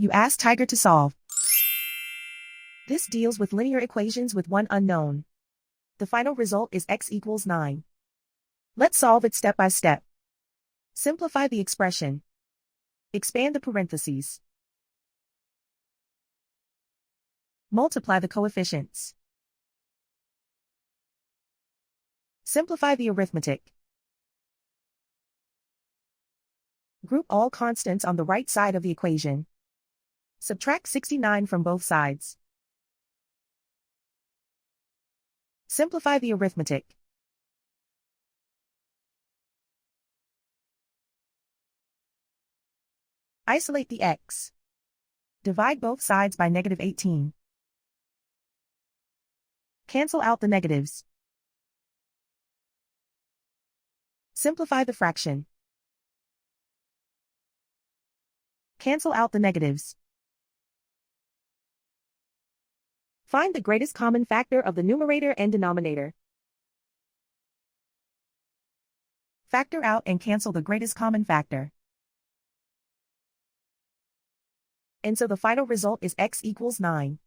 You ask Tiger to solve. This deals with linear equations with one unknown. The final result is x equals 9. Let's solve it step by step. Simplify the expression. Expand the parentheses. Multiply the coefficients. Simplify the arithmetic. Group all constants on the right side of the equation. Subtract 69 from both sides. Simplify the arithmetic. Isolate the x. Divide both sides by -18. Cancel out the negatives. Simplify the fraction. Cancel out the negatives. Find the greatest common factor of the numerator and denominator. Factor out and cancel the greatest common factor. And so the final result is x equals 9.